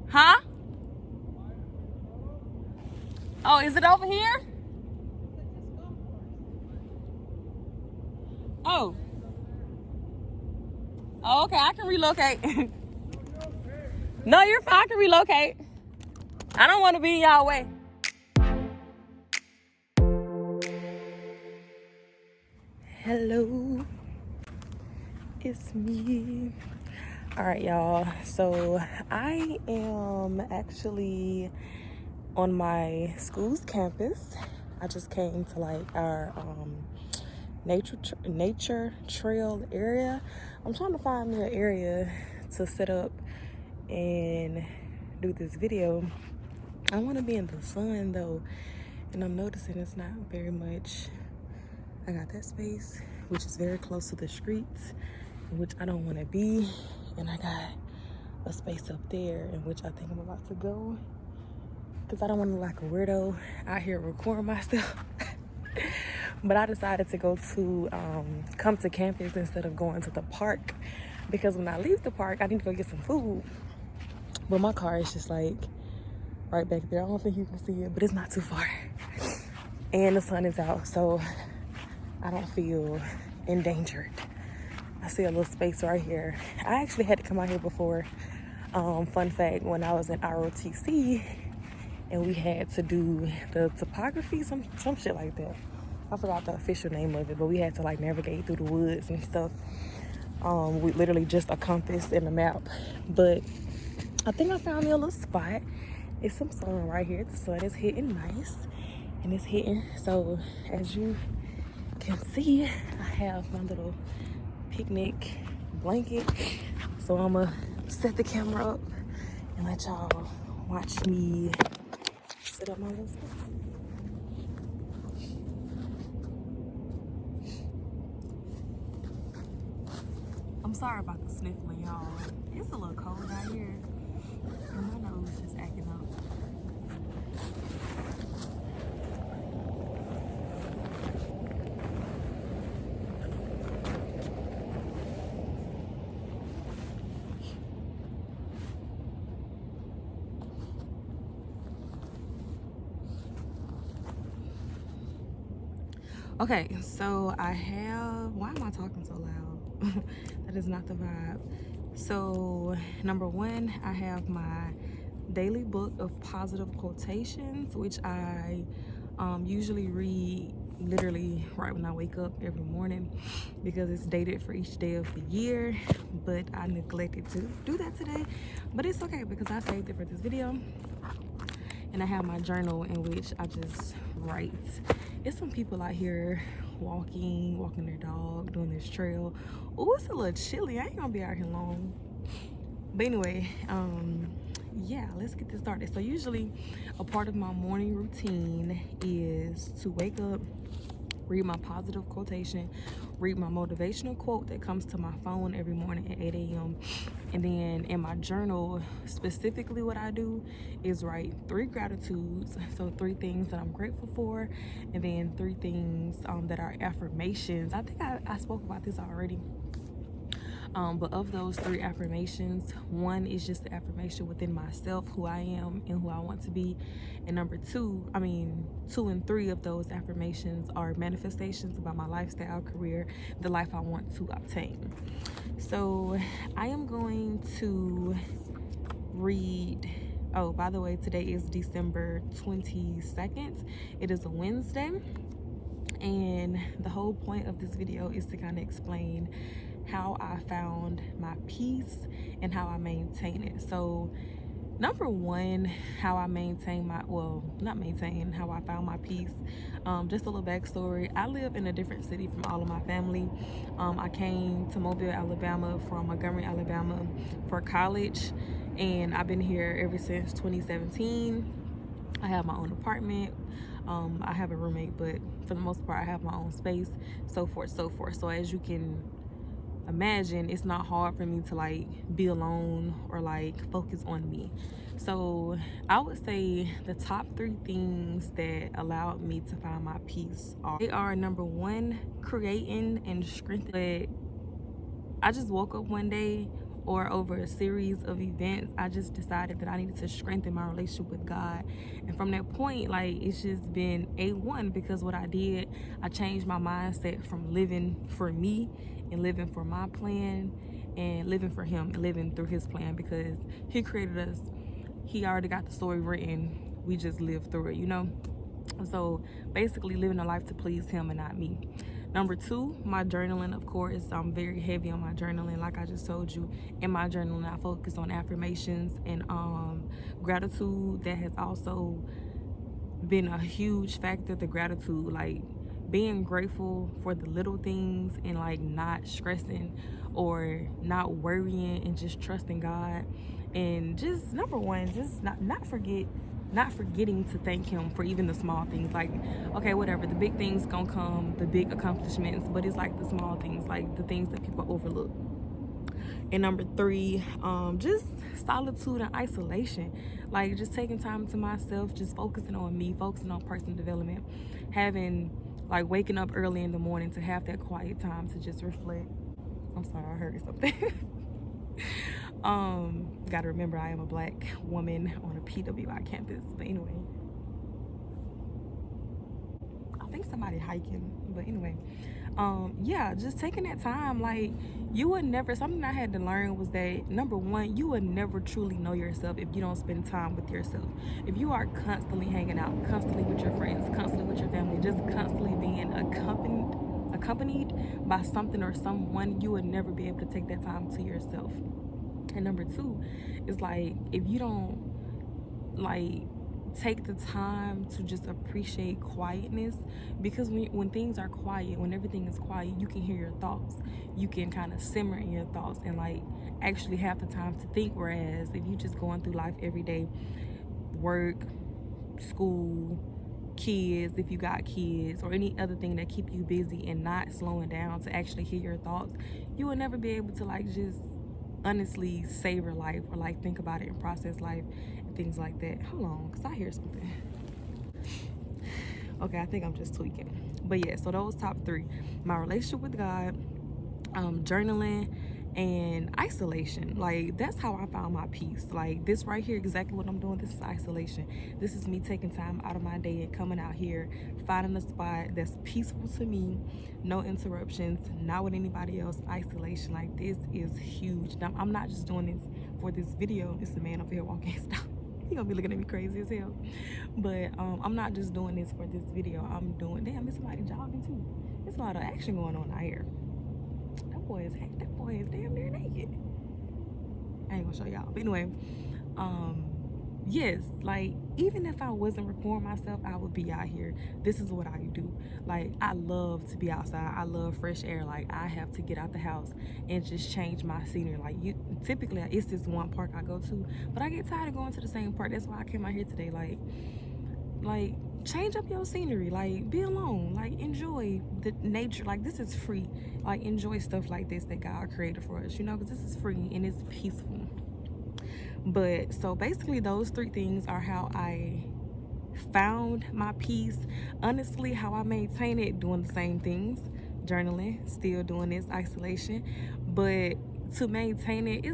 Huh? Oh, is it over here? Oh. Oh, okay, I can relocate. No, you're fine, I can relocate. I don't want to be in y'all way. Hello, it's me. All right, y'all. So I am actually on my school's campus. I just came to like our nature trail area. I'm trying to find me an area to set up and do this video. I want to be in the sun though, and I'm noticing it's not very much. I got that space, which is very close to the streets, which I don't want to be, and I got a space up there in which I think I'm about to go, because I don't want to look like a weirdo out here recording myself. But I decided to go to come to campus instead of going to the park, because when I leave the park I need to go get some food, but my car is just like right back there. I don't think you can see it, but it's not too far, and the sun is out, so I don't feel endangered. I see a little space right here. I actually had to come out here before. Fun fact, when I was in ROTC and we had to do the topography, some shit like that. I forgot the official name of it, but we had to like navigate through the woods and stuff. With literally just a compass and a map. But I think I found me a little spot. It's some sun right here. The sun is hitting nice, and it's hitting. So as you can see, I have my little picnic blanket. So I'm gonna set the camera up and let y'all watch me set up my little spot. I'm sorry about the sniffling, y'all. It's a little cold out here, and my nose is just acting up. Okay, so I have, why am I talking so loud? That is not the vibe. So number one, I have my daily book of positive quotations, which I usually read literally right when I wake up every morning, because it's dated for each day of the year, but I neglected to do that today. But it's okay, because I saved it for this video. And I have my journal in which I just write. It's some people out here walking their dog, doing this trail. Oh, it's a little chilly. I ain't gonna be out here long. But anyway, yeah, let's get this started. So usually a part of my morning routine is to wake up, read my positive quotation, read my motivational quote that comes to my phone every morning at 8 a.m. And then in my journal, specifically what I do is write 3 gratitudes. So 3 things that I'm grateful for, and then 3 things that are affirmations. I think I spoke about this already. But of those 3 affirmations, one is just the affirmation within myself, who I am and who I want to be. And number 2 and 3 of those affirmations are manifestations about my lifestyle, career, the life I want to obtain. So I am going to read, oh, by the way, today is December 22nd. It is a Wednesday. And the whole point of this video is to kind of explain how I found my peace and how I maintain it. So number one, how I maintain my, how I found my peace. Just a little backstory. I live in a different city from all of my family. I came to Mobile, Alabama from Montgomery, Alabama for college, and I've been here ever since 2017. I have my own apartment. I have a roommate, but for the most part I have my own space, so forth. So as you can imagine, it's not hard for me to like be alone or like focus on me. So I would say the top 3 things that allowed me to find my peace are number 1, creating and strengthening. But I just woke up one day or over a series of events, I just decided that I needed to strengthen my relationship with God. And from that point, like, it's just been A1, because what I did, I changed my mindset from living for me and living for my plan and living for him and living through his plan, because he created us. He already got the story written. We just live through it, you know? So basically living a life to please him and not me. Number 2, my journaling. Of course, I'm very heavy on my journaling. Like I just told you, in my journaling, I focus on affirmations and gratitude. That has also been a huge factor, the gratitude, like being grateful for the little things and like not stressing or not worrying and just trusting God. And just number 1, just not forgetting to thank him for even the small things. Like, okay, whatever, the big things gonna come, the big accomplishments, but it's like the small things, like the things that people overlook. And number 3, just solitude and isolation. Like just taking time to myself, just focusing on me, focusing on personal development, having like waking up early in the morning to have that quiet time to just reflect. I'm sorry, I heard something. Gotta remember I am a Black woman on a PWI campus. But anyway, I think somebody hiking. But anyway, yeah, just taking that time. Like, you would never, something I had to learn was that, number 1, you would never truly know yourself if you don't spend time with yourself. If you are constantly hanging out, constantly with your friends, constantly with your family, just constantly being accompanied by something or someone, you would never be able to take that time to yourself. And number 2 is like, if you don't like take the time to just appreciate quietness, because when things are quiet, when everything is quiet, you can hear your thoughts, you can kind of simmer in your thoughts and like actually have the time to think. Whereas if you just going through life every day, work, school, kids, if you got kids, or any other thing that keep you busy and not slowing down to actually hear your thoughts, you will never be able to like just honestly savor life or like think about it and process life and things like that. Hold on, because I hear something. Okay, I think I'm just tweaking. But yeah, so those top 3: my relationship with God, journaling, and isolation. Like, that's how I found my peace. Like, this right here, exactly what I'm doing, this is isolation. This is me taking time out of my day and coming out here, finding a spot that's peaceful to me, no interruptions, not with anybody else. Isolation. Like, this is huge. Now, I'm not just doing this for this video. It's a man over here walking. Stop. He gonna be looking at me crazy as hell. But I'm not just doing this for this video. I'm doing, damn, it's somebody jogging too. There's a lot of action going on out here. That boy is damn near naked. I ain't gonna show y'all. But anyway, yes, like, even if I wasn't recording myself, I would be out here. This is what I do. Like, I love to be outside. I love fresh air. Like, I have to get out the house and just change my scenery. Like, typically it's this one park I go to, but I get tired of going to the same park. That's why I came out here today. Like change up your scenery. Like, be alone. Like, enjoy the nature. Like, this is free. Like, enjoy stuff like this that God created for us, you know, because this is free and it's peaceful. But so basically those 3 things are how I found my peace. Honestly, how I maintain it, doing the same things, journaling, still doing this, isolation. But to maintain it,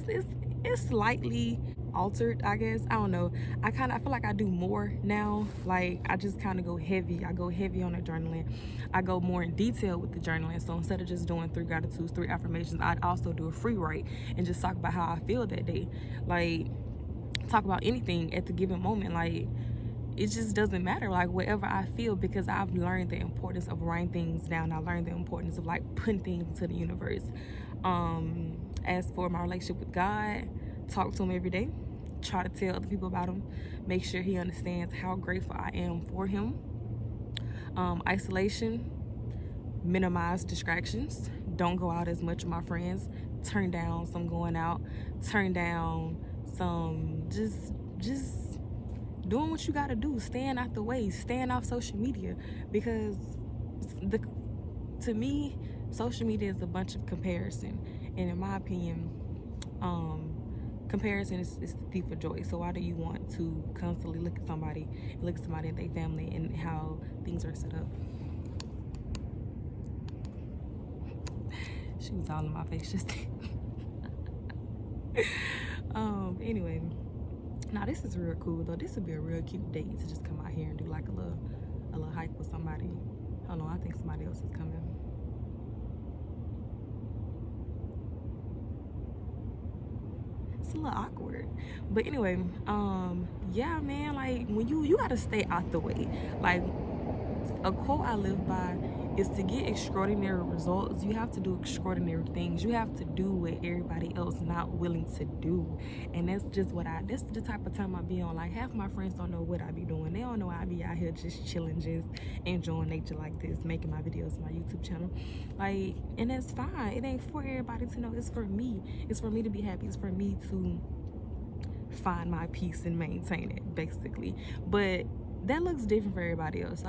it's slightly altered, I guess. I don't know. I feel like I do more now. Like, I just kind of go heavy. I go heavy on the journaling. I go more in detail with the journaling. So instead of just doing 3 gratitudes, 3 affirmations, I'd also do a free write and just talk about how I feel that day. Like, talk about anything at the given moment. Like, it just doesn't matter, like, whatever I feel, because I've learned the importance of writing things down. I learned the importance of like putting things into the universe. As for my relationship with God, talk to him every day, try to tell other people about him, make sure he understands how grateful I am for him. Isolation, minimize distractions, don't go out as much with my friends, turn down some going out, turn down some just doing what you gotta do, staying out the way, staying off social media, because to me, social media is a bunch of comparison, and in my opinion, comparison is the thief of joy. So why do you want to constantly look at somebody and their family and how things are set up? She was all in my face just Anyway, now this is real cool though. This would be a real cute date to just come out here and do like a little hike with somebody. Hold on, I think somebody else is coming. It's a little awkward, but anyway, yeah, man, like when you gotta stay out the way. Like, a quote I live by is, to get extraordinary results, you have to do extraordinary things. You have to do what everybody else not willing to do. And that's just this is the type of time I be on. Like, half my friends don't know what I be doing. They don't know I be out here just chilling, just enjoying nature like this, making my videos on my YouTube channel. Like, and that's fine. It ain't for everybody to know. It's for me. It's for me to be happy. It's for me to find my peace and maintain it, basically. But that looks different for everybody else. So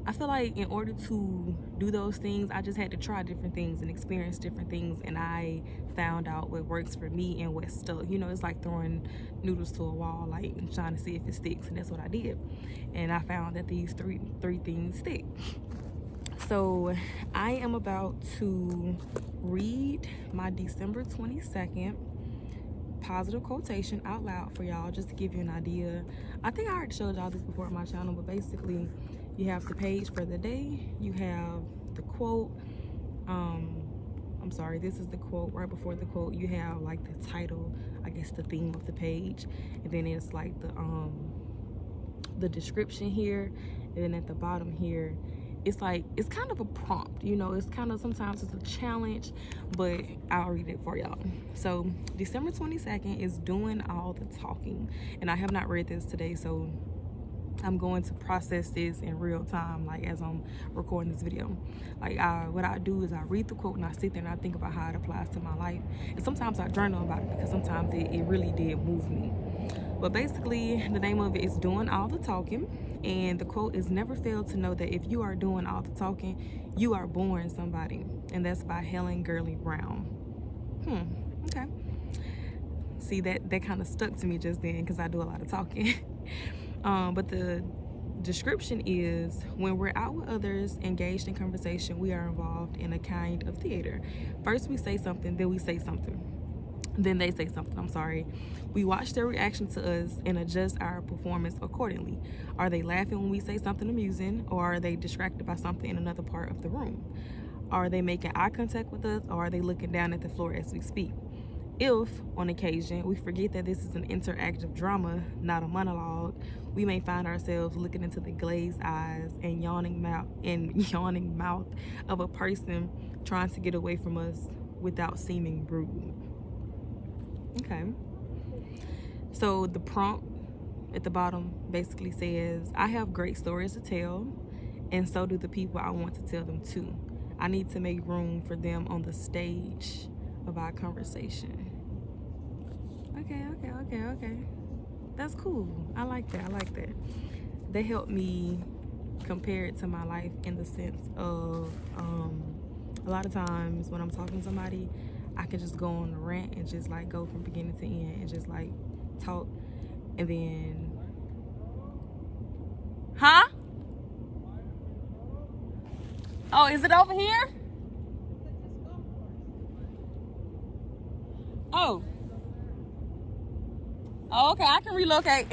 I feel like in order to do those things, I just had to try different things and experience different things, and I found out what works for me and what stuck. You know, it's like throwing noodles to a wall, like trying to see if it sticks, and that's what I did. And I found that these three things stick. So I am about to read my December 22nd positive quotation out loud for y'all, just to give you an idea. I think I already showed y'all this before on my channel, but basically you have the page for the day, you have the quote, I'm sorry, this is the quote. Right before the quote you have like the title, I guess the theme of the page, and then it's like the description here, and then at the bottom here it's like, it's kind of a prompt, you know. It's kind of, sometimes it's a challenge, but I'll read it for y'all. So December 22nd is doing all the talking, and I have not read this today, so I'm going to process this in real time, like as I'm recording this video. Like, what I do is I read the quote and I sit there and I think about how it applies to my life, and sometimes I journal about it because sometimes it really did move me. But basically the name of it is Doing All the Talking, and the quote is, never fail to know that if you are doing all the talking, you are boring somebody. And that's by Helen Gurley Brown. Okay. See, that kind of stuck to me just then because I do a lot of talking. But the description is, when we're out with others engaged in conversation, we are involved in a kind of theater. First we say something, then we say something, then they say something, I'm sorry. We watch their reaction to us and adjust our performance accordingly. Are they laughing when we say something amusing, or are they distracted by something in another part of the room? Are they making eye contact with us, or are they looking down at the floor as we speak? If, on occasion, we forget that this is an interactive drama, not a monologue, we may find ourselves looking into the glazed eyes and yawning mouth of a person trying to get away from us without seeming rude. Okay. So the prompt at the bottom basically says, I have great stories to tell, and so do the people I want to tell them to. I need to make room for them on the stage of our conversation. Okay. That's cool. I like that. They help me compare it to my life in the sense of, a lot of times when I'm talking to somebody, I can just go on a rant and just like go from beginning to end and just like talk, and then oh, is it over here? Oh, okay, I can relocate.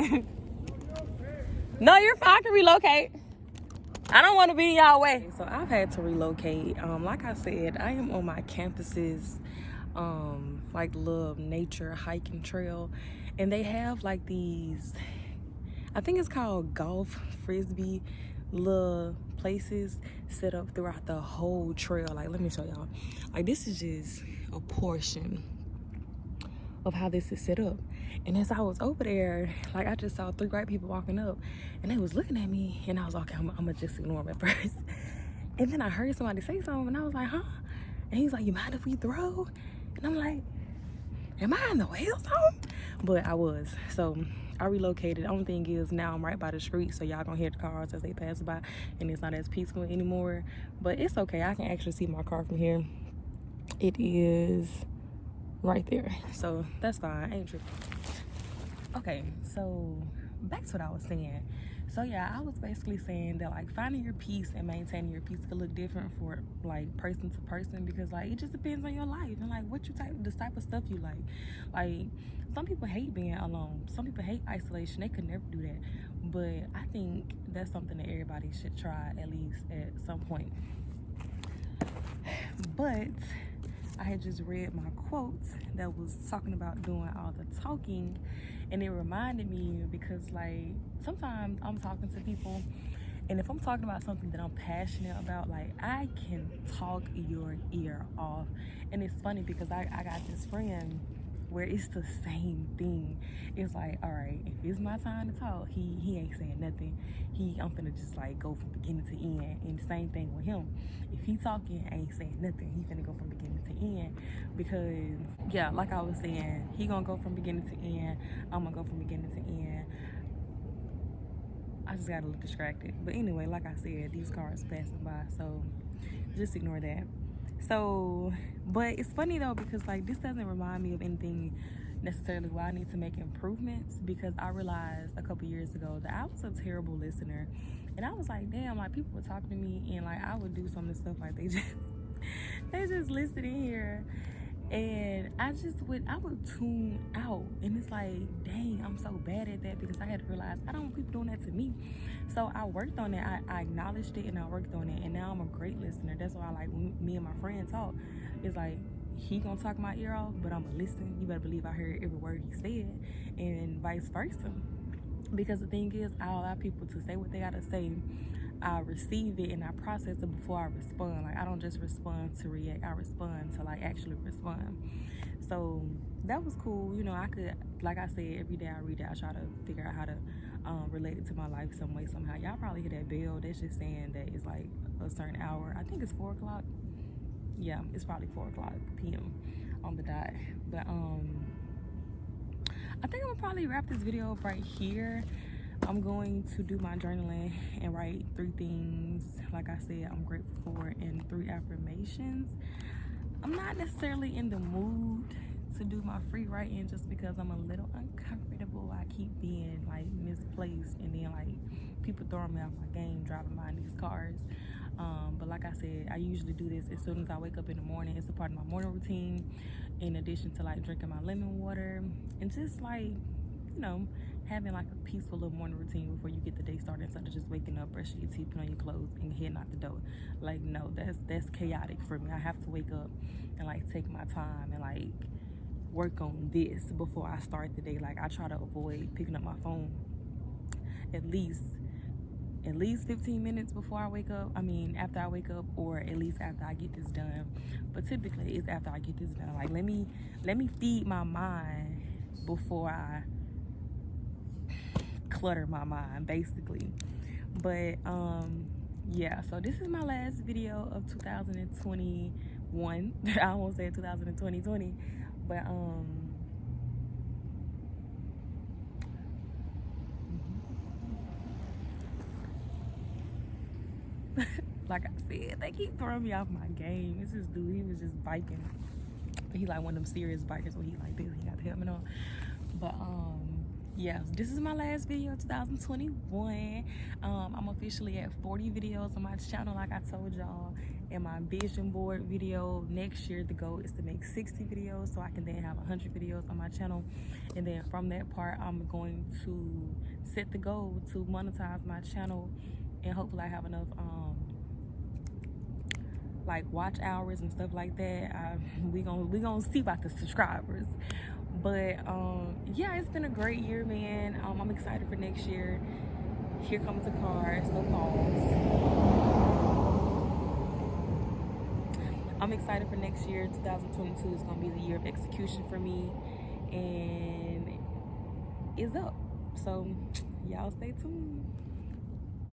No, you're fine, I can relocate. I don't want to be in y'all way. So I've had to relocate. Like I said, I am on my campus's like little nature hiking trail, and they have like these, I think it's called golf frisbee little places set up throughout the whole trail. Like, let me show y'all. Like, this is just a portion of how this is set up. And as I was over there, like, I just saw 3 white people walking up, and they was looking at me, and I was like, okay, I'm gonna just ignore them at first. And then I heard somebody say something, and I was like, huh? And he's like, you mind if we throw? And I'm like, am I in the way or something? But I was. So I relocated. The only thing is, now I'm right by the street, so y'all gonna hear the cars as they pass by, and it's not as peaceful anymore. But it's okay, I can actually see my car from here. It is right there, so that's fine. I ain't tripping. Okay, so back to what I was saying. So yeah, I was basically saying that like finding your peace and maintaining your peace could look different for like person to person, because like it just depends on your life and like what you the type of stuff you like. Like some people hate being alone, some people hate isolation, they could never do that, but I think that's something that everybody should try at least at some point. But I had just read my quote that was talking about doing all the talking, and it reminded me because like sometimes I'm talking to people, and if I'm talking about something that I'm passionate about, like I can talk your ear off. And it's funny because I got this friend where it's the same thing. It's like, all right, if it's my time to talk, he ain't saying nothing. I'm finna just like go from beginning to end. And the same thing with him. If he talking, ain't saying nothing, he finna go from beginning to end. Because yeah, like I was saying, he gonna go from beginning to end. I'm gonna go from beginning to end. I just gotta look distracted. But anyway, like I said, these cars passing by, so just ignore that. So, but it's funny though, because like this doesn't remind me of anything necessarily where I need to make improvements, because I realized a couple years ago that I was a terrible listener, and I was like, damn, like people would talk to me and like I would do some of the stuff like they just listed in here, and I would tune out, and it's like, dang, I'm so bad at that, because I had to realize I don't want people doing that to me. So I worked on it. I acknowledged it and I worked on it, and now I'm a great listener. That's why I like when me and my friend talk, it's like he gonna talk my ear off, but I'm gonna listen. You better believe I heard every word he said, and vice versa. Because the thing is, I allow people to say what they gotta say. I receive it and I process it before I respond. Like I don't just respond to react, I respond to like actually respond. So that was cool. You know, I could, like I said, every day I read it, I try to figure out how to relate it to my life some way, somehow. Y'all probably hear that bell. That's just saying that it's like a certain hour. I think it's 4 o'clock. Yeah, it's probably 4 o'clock p.m. on the dot. But I think I'm gonna probably wrap this video up right here. I'm going to do my journaling and write 3 things, like I said, I'm grateful for, and 3 affirmations. I'm not necessarily in the mood to do my free writing just because I'm a little uncomfortable. I keep being like misplaced, and then like people throwing me off my game driving by in these cars. But like I said, I usually do this as soon as I wake up in the morning. It's a part of my morning routine, in addition to like drinking my lemon water and just like, you know, having like a peaceful little morning routine before you get the day started, instead of just waking up, brushing your teeth, putting on your clothes, and heading out the door. Like, no, that's chaotic for me. I have to wake up and like take my time and like work on this before I start the day. Like I try to avoid picking up my phone at least 15 minutes before I wake up. I mean, after I wake up, or at least after I get this done. But typically it's after I get this done. Like let me feed my mind before I clutter my mind, basically. But yeah, so this is my last video of 2021. I almost said 2020, but like I said, they keep throwing me off my game. It's this dude, he was just biking. He like one of them serious bikers where he like this, he got the helmet on. But yeah, this is my last video of 2021. I'm officially at 40 videos on my channel, like I told y'all. And my vision board video next year, the goal is to make 60 videos so I can then have 100 videos on my channel. And then from that part, I'm going to set the goal to monetize my channel, and hopefully I have enough like watch hours and stuff like that. We gonna see about the subscribers. But yeah, it's been a great year, man. I'm excited for next year. Here comes the car, so pause. I'm excited for next year. 2022 is gonna be the year of execution for me, and it's up. So y'all stay tuned.